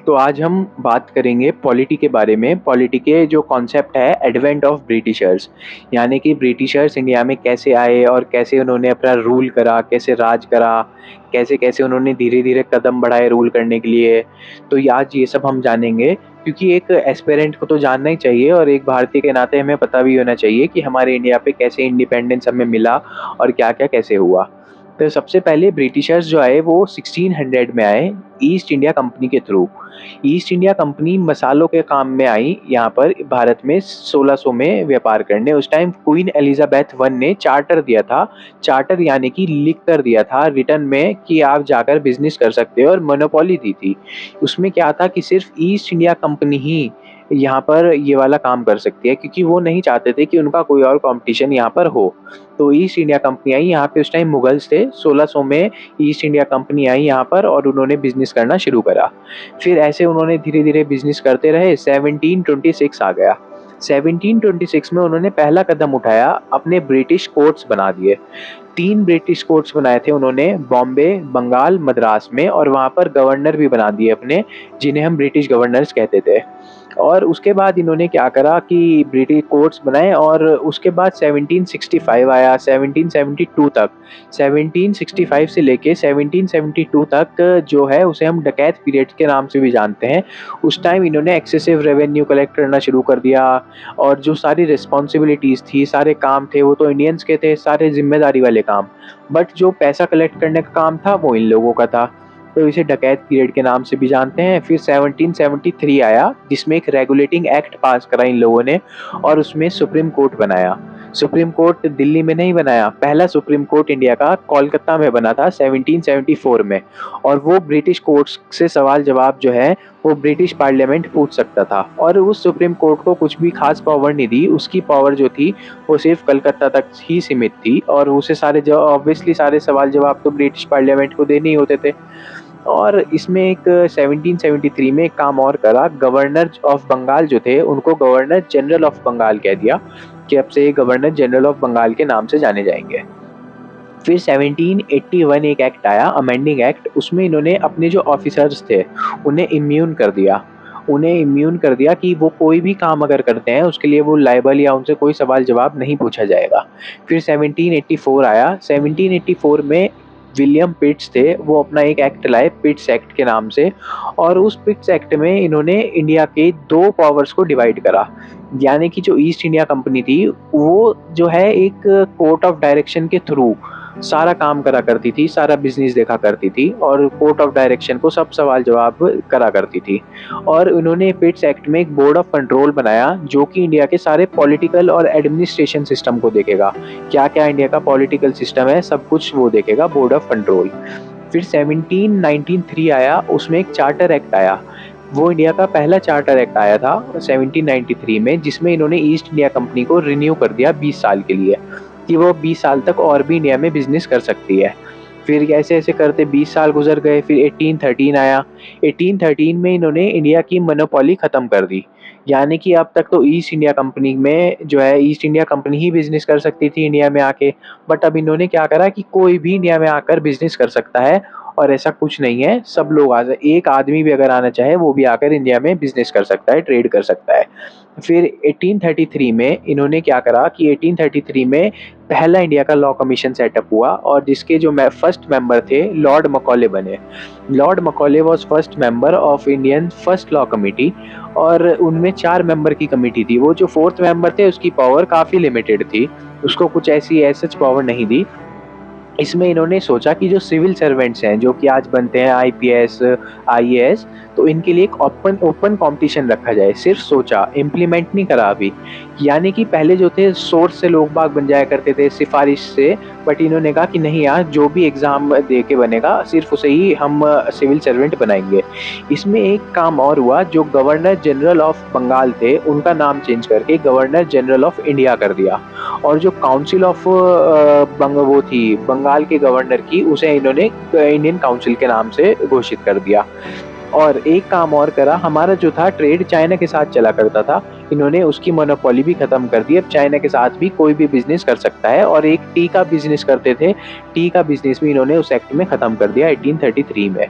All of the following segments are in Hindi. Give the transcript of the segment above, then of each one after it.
तो आज हम बात करेंगे पॉलिटी के बारे में। पॉलिटी के जो कॉन्सेप्ट है एडवेंट ऑफ ब्रिटिशर्स, यानी कि ब्रिटिशर्स इंडिया में कैसे आए और कैसे उन्होंने अपना रूल करा, कैसे राज करा, कैसे-कैसे उन्होंने धीरे-धीरे कदम बढ़ाए रूल करने के लिए। तो ये आज ये सब हम जानेंगे, क्योंकि एक एस्पिरेंट को तो जानना ही चाहिए और एक भारतीय के नाते हमें पता भी होना चाहिए कि हमारे इंडिया पे कैसे इंडिपेंडेंस हमें मिला और क्या-क्या कैसे हुआ। तो सबसे पहले ब्रिटिशर्स जो आए वो 1600 में आए ईस्ट इंडिया कंपनी के थ्रू। ईस्ट इंडिया कंपनी मसालों के काम में आई यहाँ पर भारत में 1600 में व्यापार करने। उस टाइम क्वीन एलिजाबेथ वन ने चार्टर दिया था। चार्टर यानी कि लिख कर दिया था रिटर्न में कि आप जाकर बिजनेस कर सकते हो, और मोनोपोली दी थी। उसमें क्या था कि सिर्फ ईस्ट इंडिया कंपनी ही यहाँ पर ये वाला काम कर सकती है, क्योंकि वो नहीं चाहते थे कि उनका कोई और कंपटीशन यहाँ पर हो। तो ईस्ट इंडिया कंपनी आई यहाँ पे। उस टाइम मुगल्स थे। 1600 में ईस्ट इंडिया कंपनी आई यहाँ पर और उन्होंने बिजनेस करना शुरू करा। फिर ऐसे उन्होंने धीरे-धीरे बिजनेस करते रहे। 1726 आ गया। 1726 में उन्होंने पहला कदम उठाया, अपने ब्रिटिश कोर्ट्स बना दिए। 3 ब्रिटिश कोर्ट्स बनाए थे उन्होंने, बॉम्बे, बंगाल, मद्रास में, और वहाँ पर गवर्नर भी बना दिए अपने, जिन्हें हम ब्रिटिश गवर्नर्स कहते थे। और उसके बाद इन्होंने क्या करा कि ब्रिटिश कोर्ट्स बनाए, और उसके बाद 1765 आया, 1772 तक। 1765 से लेके 1772 तक जो है उसे हम डकैत पीरियड के नाम से भी जानते हैं। उस टाइम इन्होंने एक्सेसिव रेवेन्यू कलेक्ट करना शुरू कर दिया, और जो सारी रिस्पॉन्सिबिलिटीज़ थी, सारे काम थे, वो तो इंडियंस के थे, सारे ज़िम्मेदारी वाले काम। बट जो पैसा कलेक्ट करने का काम था वो इन लोगों का था। तो इसे डकैत पीरियड के नाम से भी जानते हैं। फिर 1773 आया, जिसमें एक रेगुलेटिंग एक्ट पास करा इन लोगों ने, और उसमें सुप्रीम कोर्ट बनाया। सुप्रीम कोर्ट दिल्ली में नहीं बनाया, पहला सुप्रीम कोर्ट इंडिया का कोलकाता में बना था 1774 में। और वो ब्रिटिश कोर्ट्स से सवाल जवाब जो है वो ब्रिटिश पार्लियामेंट पूछ सकता था, और उस सुप्रीम कोर्ट को कुछ भी खास पावर नहीं दी। उसकी पावर जो थी वो सिर्फ कलकत्ता तक ही सीमित थी, और उसे सारे ऑब्वियसली सारे सवाल जवाब तो ब्रिटिश पार्लियामेंट को देने ही होते थे। और इसमें एक 1773 में एक काम और करा। गवर्नर ऑफ बंगाल जो थे उनको गवर्नर जनरल ऑफ बंगाल कह दिया कि अब से गवर्नर जनरल ऑफ बंगाल के नाम से जाने जाएंगे। फिर 1781 एक एक्ट आया, अमेंडिंग एक्ट। उसमें इन्होंने अपने जो ऑफिसर्स थे उन्हें इम्यून कर दिया। उन्हें इम्यून कर दिया कि वो कोई भी काम अगर करते हैं उसके लिए वो लायबल या उनसे कोई सवाल जवाब नहीं पूछा जाएगा। फिर 1784 आया। 1784 में विलियम पिट्स थे, वो अपना एक एक्ट लाए पिट्स एक्ट के नाम से, और उस पिट्स एक्ट में इन्होंने इंडिया के 2 पावर्स को डिवाइड करा। यानी कि जो ईस्ट इंडिया कंपनी थी वो जो है एक कोर्ट ऑफ डायरेक्शन के थ्रू सारा काम करा करती थी, सारा बिजनेस देखा करती थी, और कोर्ट ऑफ डायरेक्शन को सब सवाल जवाब करा करती थी। और उन्होंने पिट्स एक्ट में एक बोर्ड ऑफ कंट्रोल बनाया, जो कि इंडिया के सारे पॉलिटिकल और एडमिनिस्ट्रेशन सिस्टम को देखेगा। क्या क्या इंडिया का पॉलिटिकल सिस्टम है सब कुछ वो देखेगा, बोर्ड ऑफ कंट्रोल। फिर 1793 आया, उसमें एक चार्टर एक्ट आया। वो इंडिया का पहला चार्टर एक्ट आया था 1793 में, जिसमें इन्होंने ईस्ट इंडिया कंपनी को रिन्यू कर दिया 20 साल के लिए, कि वो 20 साल तक और भी इंडिया में बिजनेस कर सकती है। फिर ऐसे ऐसे करते 20 साल गुजर गए। फिर 1813 आया। 1813 में इन्होंने इंडिया की मोनोपोली ख़त्म कर दी। यानी कि अब तक तो ईस्ट इंडिया कंपनी में जो है ईस्ट इंडिया कंपनी ही बिजनेस कर सकती थी इंडिया में आके। बट अब इन्होंने क्या करा कि कोई भी इंडिया में आकर बिजनेस कर सकता है, और ऐसा कुछ नहीं है, सब लोग एक आदमी भी अगर आना चाहे वो भी आकर इंडिया में बिजनेस कर सकता है, ट्रेड कर सकता है। फिर 1833 में इन्होंने क्या करा कि 1833 में पहला इंडिया का लॉ कमीशन सेटअप हुआ, और जिसके जो फर्स्ट मेंबर थे लॉर्ड मकॉले बने। Lord Macaulay was first member of Indian first law committee, और उनमें 4 मेंबर की कमेटी थी। वो जो 4th मेंबर थे उसकी पावर काफ़ी लिमिटेड थी, उसको कुछ ऐसी सच पावर नहीं दी। इसमें इन्होंने सोचा कि जो सिविल सर्वेंट्स हैं जो कि आज बनते हैं आईपीएस, आईएएस, तो इनके लिए एक ओपन कंपटीशन रखा जाए। सिर्फ सोचा, इम्प्लीमेंट नहीं करा अभी। यानी कि पहले जो थे सोर्स से लोग बाग बन जाया करते थे, सिफारिश से, बट इन्होंने कहा कि नहीं यार, जो भी एग्ज़ाम दे के बनेगा सिर्फ उसे ही हम सिविल सर्वेंट बनाएंगे। इसमें एक काम और हुआ, जो गवर्नर जनरल ऑफ बंगाल थे उनका नाम चेंज करके गवर्नर जनरल ऑफ इंडिया कर दिया, और जो काउंसिल ऑफ वो थी बंगाल के गवर्नर की, उसे इन्होंने इंडियन काउंसिल के नाम से घोषित कर दिया। और एक काम और करा, हमारा जो था ट्रेड चाइना के साथ चला करता था, इन्होंने उसकी मोनोपोली भी खत्म कर दी। अब चाइना के साथ भी कोई भी बिजनेस कर सकता है, और एक टी का बिजनेस करते थे, टी का बिजनेस भी इन्होंने उस एक्ट में खत्म कर दिया 1833 में।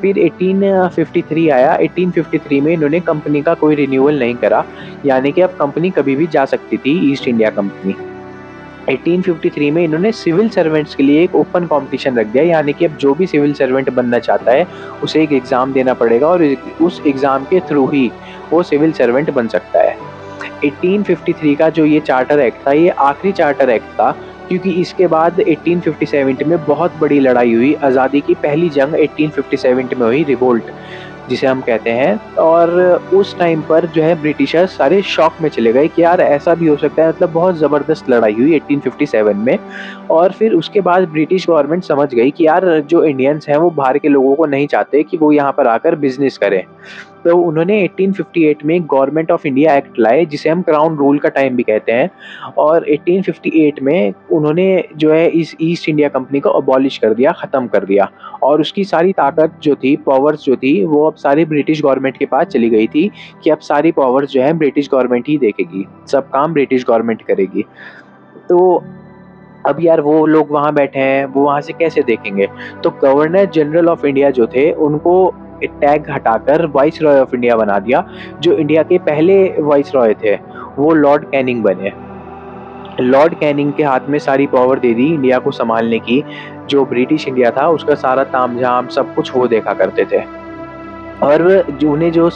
फिर 1853 आया, 1853 में इन्होंने कंपनी का कोई रिन्यूअल नहीं करा, यानी कि अब कंपनी कभी भी जा सकती थी, ईस्ट इंडिया कंपनी। 1853 में इन्होंने सिविल सर्वेंट्स के लिए एक ओपन कॉम्पिटिशन रख दिया, यानी कि अब जो भी सिविल सर्वेंट बनना चाहता है उसे एक एग्ज़ाम देना पड़ेगा और उस एग्ज़ाम के थ्रू ही वो सिविल सर्वेंट बन सकता है। 1853 का जो ये चार्टर एक्ट था, ये आखिरी चार्टर एक्ट था, क्योंकि इसके बाद 1857 में बहुत बड़ी लड़ाई हुई। आज़ादी की पहली जंग 1857 में हुई, रिवोल्ट जिसे हम कहते हैं। और उस टाइम पर जो है ब्रिटिशर्स सारे शॉक में चले गए कि यार ऐसा भी हो सकता है, मतलब बहुत ज़बरदस्त लड़ाई हुई 1857 में। और फिर उसके बाद ब्रिटिश गवर्नमेंट समझ गई कि यार जो इंडियंस हैं वो बाहर के लोगों को नहीं चाहते कि वो यहाँ पर आकर बिजनेस करें। तो उन्होंने 1858 में गवर्नमेंट ऑफ इंडिया एक्ट लाए, जिसे हम क्राउन रूल का टाइम भी कहते हैं। और 1858 में उन्होंने जो है इस ईस्ट इंडिया कंपनी को अबॉलिश कर दिया, ख़त्म कर दिया। और उसकी सारी ताकत जो थी, पावर्स जो थी, वो अब सारी ब्रिटिश गवर्नमेंट के पास चली गई थी कि अब सारी पावर्स जो है ब्रिटिश गवर्नमेंट ही देखेगी, सब काम ब्रिटिश गवर्नमेंट करेगी। तो अब यार वो लोग वहाँ बैठे हैं, वो वहाँ से कैसे देखेंगे? तो गवर्नर जनरल ऑफ इंडिया जो थे, उनको टैग हटाकर वाइसरॉय ऑफ इंडिया बना दिया। जो इंडिया के पहले वाइसरॉय थे, वो लॉर्ड कैनिंग बने। लॉर्ड कैनिंग के हाथ में सारी पावर दे दी इंडिया को सँभालने की। जो ब्रिटिश इंडिया था, उसका सारा तामझाम सब कुछ वो देखा करते थे। और जो उन्हें जो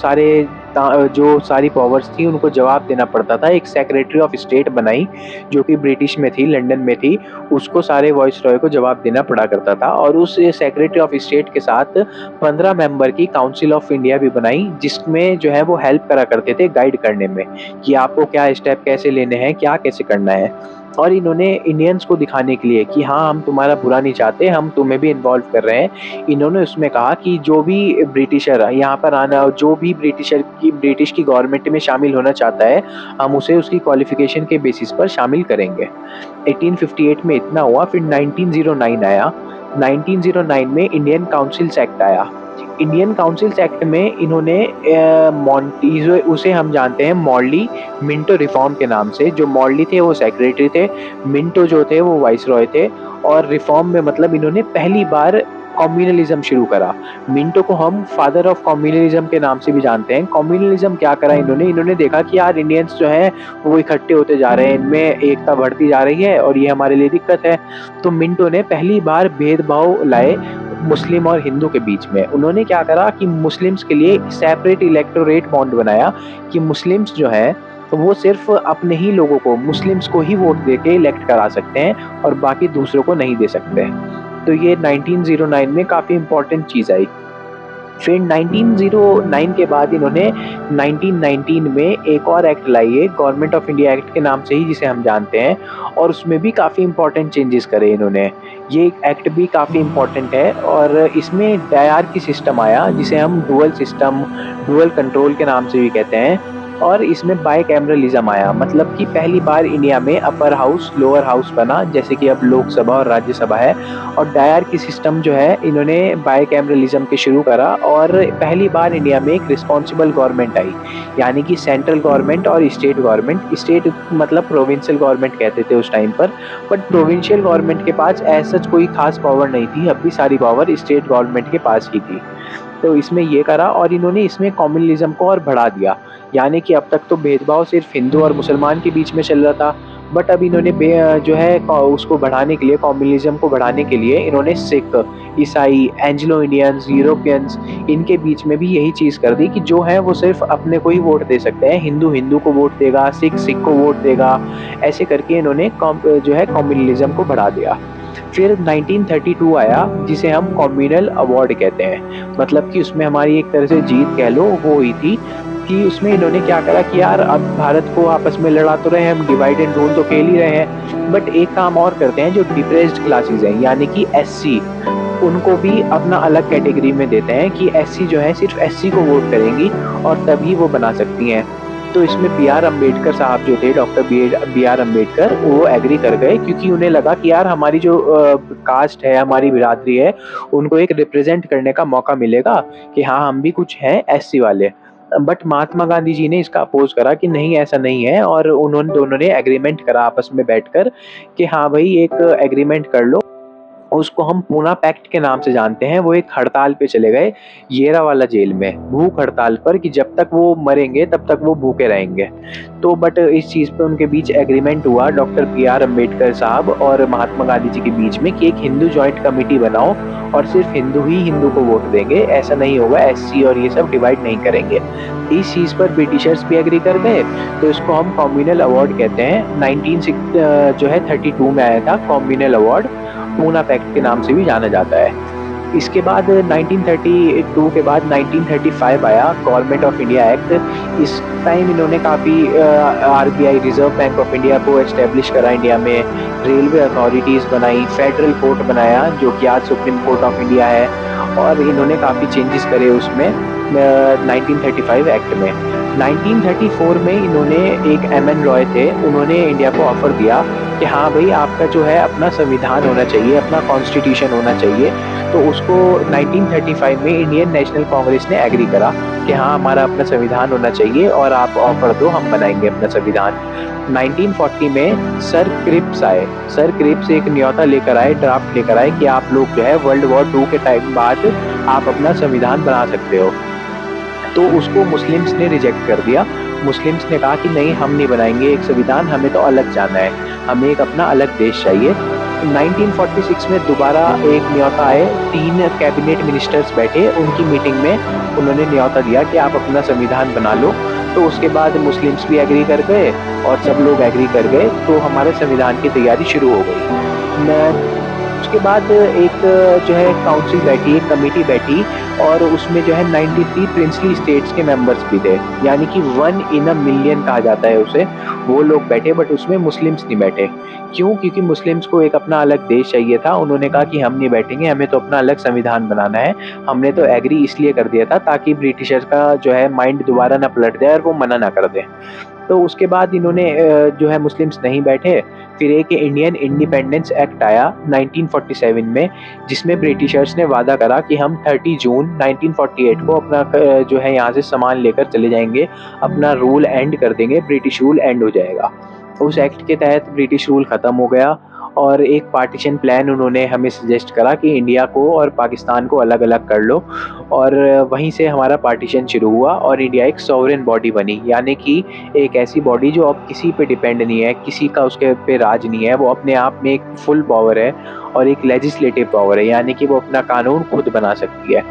सारी पावर्स थी उनको जवाब देना पड़ता था। एक सेक्रेटरी ऑफ स्टेट बनाई, जो कि ब्रिटिश में थी, लंदन में थी। उसको सारे वॉइसरॉय को जवाब देना पड़ा करता था। और उस सेक्रेटरी ऑफ स्टेट के साथ 15 मेंबर की काउंसिल ऑफ इंडिया भी बनाई, जिसमें जो है वो हेल्प करा करते थे गाइड करने में कि आपको क्या स्टेप कैसे लेने हैं, क्या कैसे करना है। और इन्होंने इंडियंस को दिखाने के लिए कि हाँ, हम तुम्हारा बुरा नहीं चाहते, हम तुम्हें भी इन्वॉल्व कर रहे हैं। इन्होंने उसमें कहा कि जो भी ब्रिटिशर यहाँ पर आना, जो भी ब्रिटिश की गवर्नमेंट में शामिल होना चाहता है, हम उसे उसकी क्वालिफिकेशन के बेसिस पर शामिल करेंगे। 1858 में इतना हुआ, फिर 1909 आया। 1909 में इंडियन काउंसिल्स एक्ट आया। इंडियन काउंसिल्स एक्ट में इन्होंने मॉन्टीज़, उसे हम जानते हैं मॉर्ली मिंटो रिफॉर्म के नाम से। जो मॉर्ली थे वो सेक्रेटरी थे, मिंटो जो थे वो वाइसरॉय थे। और रिफॉर्म में मतलब इन्होंने पहली बार कम्युनलिज्म शुरू करा। मिंटो को हम फादर ऑफ कम्युनलिज्म के नाम से भी जानते हैं। कम्युनलिज्म क्या करा इन्होंने? इन्होंने देखा कि यार इंडियंस जो हैं वो इकट्ठे होते जा रहे हैं, इनमें एकता बढ़ती जा रही है और ये हमारे लिए दिक्कत है। तो मिंटो ने पहली बार भेदभाव लाए मुस्लिम और हिंदू के बीच में। उन्होंने क्या करा कि मुस्लिम्स के लिए सेपरेट इलेक्टोरेट बॉन्ड बनाया कि मुस्लिम्स जो है वो सिर्फ अपने ही लोगों को, मुस्लिम्स को ही वोट देके इलेक्ट करा सकते हैं और बाकी दूसरों को नहीं दे सकते। तो ये 1909 में काफ़ी इम्पोर्टेंट चीज़ आई। फिर 1909 के बाद इन्होंने 1919 में एक और एक्ट लाई है, गवर्नमेंट ऑफ इंडिया एक्ट के नाम से ही, जिसे हम जानते हैं। और उसमें भी काफ़ी इम्पोर्टेंट चेंजेस करे इन्होंने। ये एक्ट भी काफ़ी इम्पोर्टेंट है और इसमें डायआर्की सिस्टम आया, जिसे हम डुअल सिस्टम, डुअल कंट्रोल के नाम से भी कहते हैं। और इसमें बाइकैमरलिज्म आया, मतलब कि पहली बार इंडिया में अपर हाउस लोअर हाउस बना, जैसे कि अब लोकसभा और राज्यसभा है। और डायआर्की सिस्टम जो है इन्होंने बाइकैमरलिज्म के शुरू करा। और पहली बार इंडिया में एक रिस्पॉन्सिबल गवर्नमेंट आई, यानी कि सेंट्रल गवर्नमेंट और स्टेट गवर्नमेंट। स्टेट मतलब प्रोविंशियल गवर्नमेंट कहते थे उस टाइम पर, बट प्रोविंशियल गवर्नमेंट के पास ऐसा कोई खास पावर नहीं थी। अब भी सारी पावर स्टेट गवर्नमेंट के पास ही थी। तो इसमें ये करा और इन्होंने इसमें कम्युनलिज्म को और बढ़ा दिया, यानी कि अब तक तो भेदभाव सिर्फ हिंदू और मुसलमान के बीच में चल रहा था, बट अब इन्होंने जो है उसको बढ़ाने के लिए, कम्युनलिज्म को बढ़ाने के लिए, इन्होंने सिख, ईसाई, एंग्लो इंडियंस, यूरोपियंस, इनके बीच में भी यही चीज़ कर दी कि जो है वो सिर्फ अपने को ही वोट दे सकते हैं। हिंदू हिंदू को वोट देगा, सिख सिख को वोट देगा। ऐसे करके इन्होंने जो है कम्युनलिज्म को बढ़ा दिया। फिर 1932 आया, जिसे हम कम्युनल अवार्ड कहते हैं। मतलब कि उसमें हमारी एक तरह से जीत कह लो वो हुई थी कि उसमें इन्होंने क्या करा कि यार अब भारत को आपस में लड़ा तो रहे हैं हम, डिवाइड एंड रूल तो खेल ही रहे हैं, बट एक काम और करते हैं। जो डिप्रेस्ड क्लासेस हैं, यानी कि एससी, उनको भी अपना अलग कैटेगरी में देते हैं कि एससी जो है सिर्फ एससी को वोट करेंगी और तभी वो बना सकती हैं। तो इसमें बी आर अम्बेडकर साहब जो थे, डॉक्टर बी आर अम्बेडकर, वो एग्री कर गए, क्योंकि उन्हें लगा कि यार हमारी जो कास्ट है, हमारी बिरादरी है, उनको एक रिप्रेजेंट करने का मौका मिलेगा कि हाँ हम भी कुछ हैं एससी वाले। बट महात्मा गांधी जी ने इसका अपोज करा कि नहीं, ऐसा नहीं है। और उन्होंने दोनों ने एग्रीमेंट करा आपस में बैठकर कि हाँ भाई एक एग्रीमेंट कर लो उसको हम पूना पैक्ट के नाम से जानते हैं। वो एक हड़ताल पे चले गए येरावाला जेल में, भूख हड़ताल पर, कि जब तक वो मरेंगे तब तक वो भूखे रहेंगे। तो बट इस चीज़ पे उनके बीच एग्रीमेंट हुआ डॉक्टर बी.आर. अम्बेडकर साहब और महात्मा गांधी जी के बीच में कि एक हिंदू जॉइंट कमेटी बनाओ और सिर्फ हिंदू ही हिंदू को वोट देंगे, ऐसा नहीं होगा, एससी और ये सब डिवाइड नहीं करेंगे। इस चीज़ पर ब्रिटिशर्स भी एग्री कर गए। तो इसको हम कम्युनल अवार्ड कहते हैं। 1932 में आया था कम्युनल अवार्ड, पूना पैक्ट के नाम से भी जाना जाता है। इसके बाद 1932 के बाद 1935 आया गवर्नमेंट ऑफ इंडिया एक्ट। इस टाइम इन्होंने काफ़ी RBI reserve bank of India को एस्टेब्लिश करा इंडिया में, रेलवे अथॉरिटीज़ बनाई, फेडरल कोर्ट बनाया जो कि आज सुप्रीम कोर्ट ऑफ इंडिया है, और इन्होंने काफ़ी चेंजेस करे उसमें 1935 एक्ट में। 1934 में इन्होंने एक एम.एन. रॉय थे, उन्होंने इंडिया को ऑफर दिया कि हाँ भाई, आपका जो है अपना संविधान होना चाहिए, अपना कॉन्स्टिट्यूशन होना चाहिए। तो उसको 1935 में इंडियन नेशनल कांग्रेस ने एग्री करा कि हाँ, हमारा अपना संविधान होना चाहिए और आप ऑफर दो, हम बनाएंगे अपना संविधान। 1940 में सर क्रिप्स आए। सर क्रिप्स एक न्योता लेकर आए, ड्राफ्ट लेकर आए कि आप लोग जो है वर्ल्ड वॉर 2 के टाइम बाद आप अपना संविधान बना सकते हो। तो उसको मुस्लिम्स ने रिजेक्ट कर दिया। मुस्लिम्स ने कहा कि नहीं, हम नहीं बनाएंगे एक संविधान, हमें तो अलग जाना है, हमें एक अपना अलग देश चाहिए। 1946 में दोबारा एक न्योता आए, 3 कैबिनेट मिनिस्टर्स बैठे, उनकी मीटिंग में उन्होंने न्योता दिया कि आप अपना संविधान बना लो। तो उसके बाद मुस्लिम्स भी एग्री कर गए और सब लोग एग्री कर गए, तो हमारे संविधान की तैयारी शुरू हो गई। उसके बाद एक जो है काउंसिल बैठी, एक कमेटी बैठी, और उसमें जो है 93 प्रिंसली स्टेट्स के मेंबर्स भी थे, यानी कि 1 इन अ मिलियन कहा जाता है उसे। वो लोग बैठे, बट उसमें मुस्लिम्स नहीं बैठे। क्यों? क्योंकि मुस्लिम्स को एक अपना अलग देश चाहिए था। उन्होंने कहा कि हम नहीं बैठेंगे, हमें तो अपना अलग संविधान बनाना है। हमने तो एग्री इसलिए कर दिया था ताकि ब्रिटिशर्स का जो है माइंड दोबारा ना पलट जाए और वो मना ना कर दें। तो उसके बाद इन्होंने जो है मुस्लिम्स नहीं बैठे। फिर एक इंडियन इंडिपेंडेंस एक्ट आया 1947 में, जिसमें ब्रिटिशर्स ने वादा करा कि हम 30 जून 1948 को अपना जो है यहाँ से सामान लेकर चले जाएंगे, अपना रूल एंड कर देंगे, ब्रिटिश रूल एंड हो जाएगा। उस एक्ट के तहत ब्रिटिश रूल ख़त्म हो गया और एक पार्टीशन प्लान उन्होंने हमें सजेस्ट करा कि इंडिया को और पाकिस्तान को अलग-अलग कर लो, और वहीं से हमारा पार्टीशन शुरू हुआ और इंडिया एक सॉवरेन बॉडी बनी, यानी कि एक ऐसी बॉडी जो अब किसी पे डिपेंड नहीं है, किसी का उसके पे राज नहीं है, वो अपने आप में एक फुल पावर है और एक लेजिस्लेटिव पावर है, यानी कि वो अपना कानून खुद बना सकती है।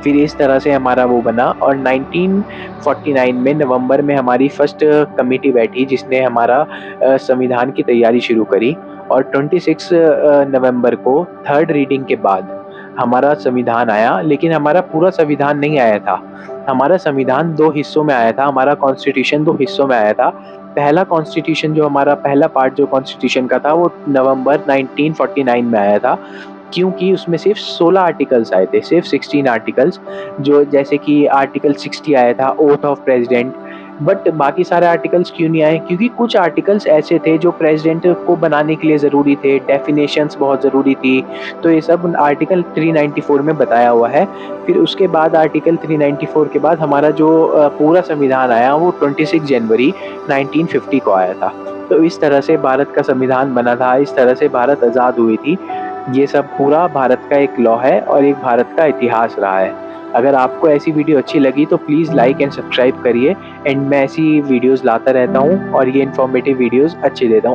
फिर इस तरह से हमारा वो बना, और 1949 में नवंबर में हमारी फर्स्ट कमेटी बैठी जिसने हमारा संविधान की तैयारी शुरू करी, और 26 नवंबर को थर्ड रीडिंग के बाद हमारा संविधान आया। लेकिन हमारा पूरा संविधान नहीं आया था, हमारा संविधान 2 हिस्सों में आया था, हमारा कॉन्स्टिट्यूशन 2 हिस्सों में आया था। पहला कॉन्स्टिट्यूशन जो हमारा पहला पार्ट जो कॉन्स्टिट्यूशन का था वो नवंबर 1949 में आया था, क्योंकि उसमें सिर्फ 16 आर्टिकल्स आए थे, सिर्फ 16 आर्टिकल्स, जो जैसे कि आर्टिकल 60 आया था ओथ ऑफ प्रेसिडेंट। बट बाकी सारे आर्टिकल्स क्यों नहीं आए? क्योंकि कुछ आर्टिकल्स ऐसे थे जो प्रेसिडेंट को बनाने के लिए ज़रूरी थे, डेफिनेशंस बहुत ज़रूरी थी, तो ये सब आर्टिकल 394 में बताया हुआ है। फिर उसके बाद आर्टिकल 394 के बाद हमारा जो पूरा संविधान आया वो 26 जनवरी 1950 को आया था। तो इस तरह से भारत का संविधान बना था, इस तरह से भारत आज़ाद हुई थी। ये सब पूरा भारत का एक लॉ है और एक भारत का इतिहास रहा है। अगर आपको ऐसी वीडियो अच्छी लगी तो प्लीज़ लाइक एंड सब्सक्राइब करिए, एंड मैं ऐसी वीडियोज़ लाता रहता हूँ और ये इन्फॉर्मेटिव वीडियोज़ अच्छी देता हूँ।